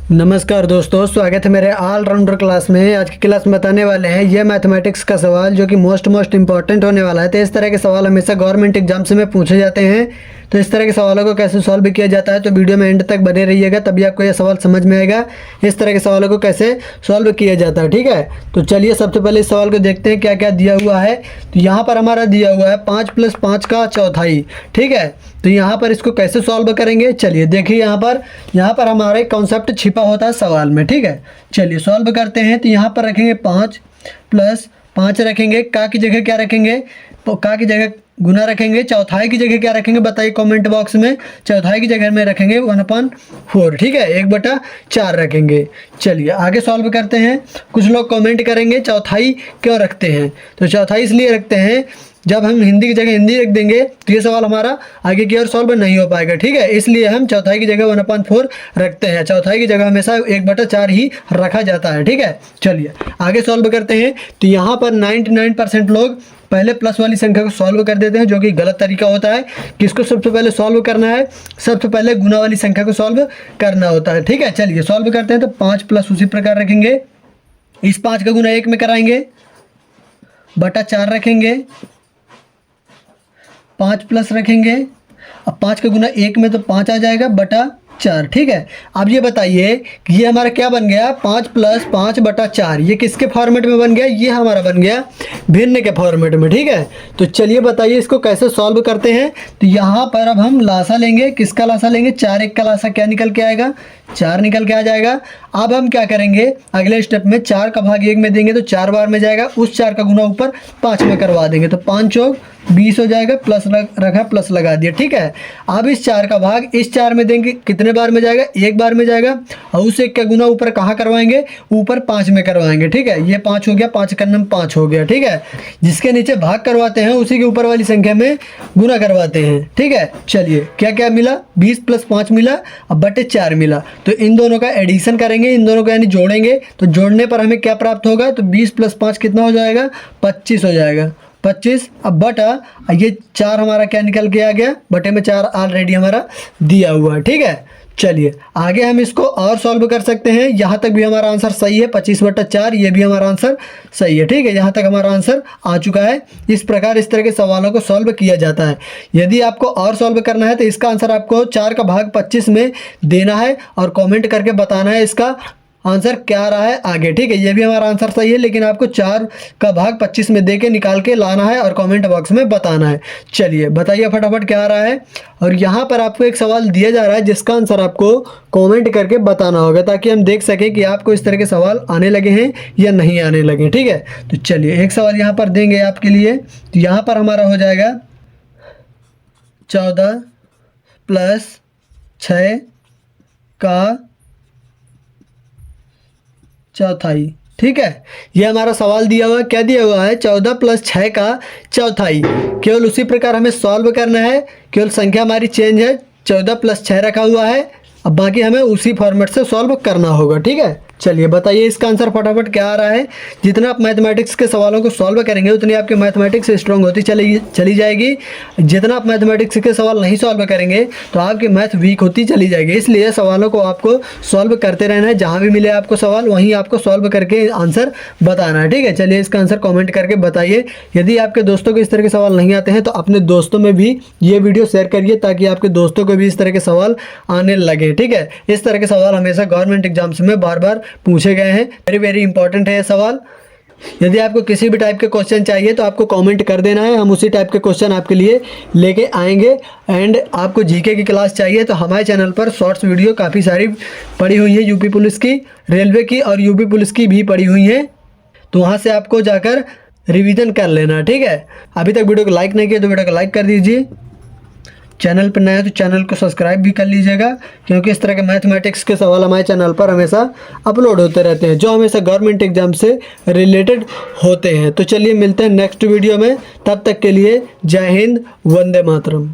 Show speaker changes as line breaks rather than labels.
नमस्कार दोस्तों, स्वागत है मेरे ऑलराउंडर क्लास में। आज की क्लास में बताने वाले हैं ये मैथमेटिक्स का सवाल जो कि मोस्ट इंपॉर्टेंट होने वाला है। तो इस तरह के सवाल हमेशा गवर्नमेंट एग्जाम्स में पूछे जाते हैं। तो इस तरह के सवालों को कैसे सॉल्व किया जाता है, तो वीडियो में एंड तक बने रहिएगा, तभी आपको यह सवाल समझ में आएगा इस तरह के सवालों को कैसे सॉल्व किया जाता है। ठीक है, तो चलिए सबसे पहले इस सवाल को देखते हैं क्या क्या दिया हुआ है। तो यहाँ पर हमारा दिया हुआ है 5 + 5 का चौथाई। ठीक है, तो यहाँ पर इसको कैसे सॉल्व करेंगे, चलिए देखिए। यहाँ पर हमारा एक कॉन्सेप्ट छिपा होता है सवाल में। ठीक है, चलिए सॉल्व करते हैं। तो यहाँ पर रखेंगे 5 + 5 रखेंगे, का की जगह क्या रखेंगे, तो का की जगह गुना रखेंगे। चौथाई की जगह क्या रखेंगे बताइए कमेंट बॉक्स में। चौथाई की जगह में रखेंगे 1/4। ठीक है, 1/4 रखेंगे। चलिए आगे सॉल्व करते हैं। कुछ लोग कमेंट करेंगे चौथाई क्यों रखते हैं, तो चौथाई इसलिए रखते हैं जब हम हिंदी की जगह हिंदी रख देंगे तो ये सवाल हमारा आगे की ओर सॉल्व नहीं हो पाएगा। ठीक है, इसलिए हम चौथाई की जगह 1/4 रखते हैं। चौथाई की जगह हमेशा 1/4 ही रखा जाता है। ठीक है, चलिए आगे सॉल्व करते हैं। तो यहाँ पर 99% लोग पहले प्लस वाली संख्या को सॉल्व कर देते हैं, जो कि गलत तरीका होता है। किसको सबसे पहले सॉल्व करना है, सबसे पहले गुना वाली संख्या को सॉल्व करना होता है। ठीक है, चलिए सॉल्व करते हैं। तो 5 + उसी प्रकार रखेंगे, इस 5 का गुना 1 में कराएंगे, /4 रखेंगे, 5 प्लस रखेंगे। अब 5 का गुना 1 में तो 5 आ जाएगा /4। ठीक है, अब ये बताइए कि ये हमारा क्या बन गया, 5 + 5/4। ये किसके फॉर्मेट में बन गया, ये हमारा बन गया भिन्न के फॉर्मेट में। ठीक है, तो चलिए बताइए इसको कैसे सॉल्व करते हैं। तो यहाँ पर अब हम लासा लेंगे। किसका लासा लेंगे, 4 1 का लासा क्या निकल के आएगा, 4 निकल के आ जाएगा। अब हम क्या करेंगे, अगले स्टेप में 4 का भाग 1 में देंगे तो 4 बार में जाएगा, उस 4 का गुना ऊपर 5 में करवा देंगे तो 5 चौक 20 हो जाएगा। प्लस रखा, प्लस लगा दिया। ठीक है, अब इस 4 का भाग इस 4 में देंगे, कितने बार में जाएगा, 1 बार में जाएगा, और उस 1 का गुना ऊपर कहाँ करवाएंगे, ऊपर 5 में करवाएंगे। ठीक है, ये 5 हो गया, 5 का नंबर 5 हो गया। ठीक है, जिसके नीचे भाग करवाते हैं उसी के ऊपर वाली संख्या में गुना करवाते हैं। ठीक है, चलिए क्या क्या मिला, 20 + 5 मिला, अब /4 मिला। तो इन दोनों का एडिशन करेंगे, इन दोनों का यानी जोड़ेंगे। तो जोड़ने पर हमें क्या प्राप्त होगा, तो 20 + 5 कितना हो जाएगा, 25 हो जाएगा, 25। अब बटा ये 4 हमारा क्या निकल के आ गया, बटे में 4 ऑलरेडी हमारा दिया हुआ है। ठीक है, चलिए आगे हम इसको और सॉल्व कर सकते हैं। यहाँ तक भी हमारा आंसर सही है, 25/4, ये भी हमारा आंसर सही है। ठीक है, यहाँ तक हमारा आंसर आ चुका है। इस प्रकार इस तरह के सवालों को सॉल्व किया जाता है। यदि आपको और सॉल्व करना है तो इसका आंसर आपको 4 का भाग 25 में देना है और कमेंट करके बताना है इसका आंसर क्या रहा है आगे। ठीक है, ये भी हमारा आंसर सही है, लेकिन आपको 4 का भाग 25 में दे के निकाल के लाना है और कमेंट बॉक्स में बताना है। चलिए बताइए फटाफट क्या आ रहा है। और यहाँ पर आपको एक सवाल दिया जा रहा है जिसका आंसर आपको कमेंट करके बताना होगा, ताकि हम देख सकें कि आपको इस तरह के सवाल आने लगे हैं या नहीं आने लगे। ठीक है, तो चलिए एक सवाल यहाँ पर देंगे आपके लिए। तो यहाँ पर हमारा हो जाएगा 14 + 6 का चौथाई। ठीक है, ये हमारा सवाल दिया हुआ है, क्या दिया हुआ है, 14 + 6 का चौथाई। केवल उसी प्रकार हमें सॉल्व करना है, केवल संख्या हमारी चेंज है, 14 + 6 रखा हुआ है। अब बाकी हमें उसी फॉर्मेट से सॉल्व करना होगा। ठीक है, चलिए बताइए इसका आंसर फटाफट क्या आ रहा है। जितना आप मैथमेटिक्स के सवालों को सॉल्व करेंगे उतनी आपकी मैथमेटिक्स स्ट्रांग होती चली जाएगी। जितना आप मैथमेटिक्स के सवाल नहीं सॉल्व करेंगे तो आपकी मैथ वीक होती चली जाएगी। इसलिए सवालों को आपको सॉल्व करते रहना है, जहाँ भी मिले आपको सवाल वहीं आपको सॉल्व करके आंसर बताना है। ठीक है, चलिए इसका आंसर कॉमेंट करके बताइए। यदि आपके दोस्तों को इस तरह के सवाल नहीं आते हैं तो अपने दोस्तों में भी ये वीडियो शेयर करिए, ताकि आपके दोस्तों को भी इस तरह के सवाल आने लगे। ठीक है, इस तरह के सवाल हमेशा गवर्नमेंट एग्जाम्स में बार बार पूछे गए हैं। वेरी इंपॉर्टेंट है ये सवाल। यदि आपको किसी भी टाइप के क्वेश्चन चाहिए तो आपको कमेंट कर देना है, हम उसी टाइप के क्वेश्चन आपके लिए लेके आएंगे। एंड आपको जीके की क्लास चाहिए तो हमारे चैनल पर शॉर्ट्स वीडियो काफ़ी सारी पड़ी हुई है, यूपी पुलिस की, रेलवे की और यूपी पुलिस की भी पड़ी हुई हैं, तो वहाँ से आपको जाकर रिवीजन कर लेना। ठीक है, अभी तक वीडियो को लाइक नहीं किया तो वीडियो को लाइक कर दीजिए। चैनल पर नया है तो चैनल को सब्सक्राइब भी कर लीजिएगा, क्योंकि इस तरह के मैथमेटिक्स के सवाल हमारे चैनल पर हमेशा अपलोड होते रहते हैं, जो हमेशा गवर्नमेंट एग्जाम से रिलेटेड होते हैं। तो चलिए मिलते हैं नेक्स्ट वीडियो में, तब तक के लिए जय हिंद, वंदे मातरम।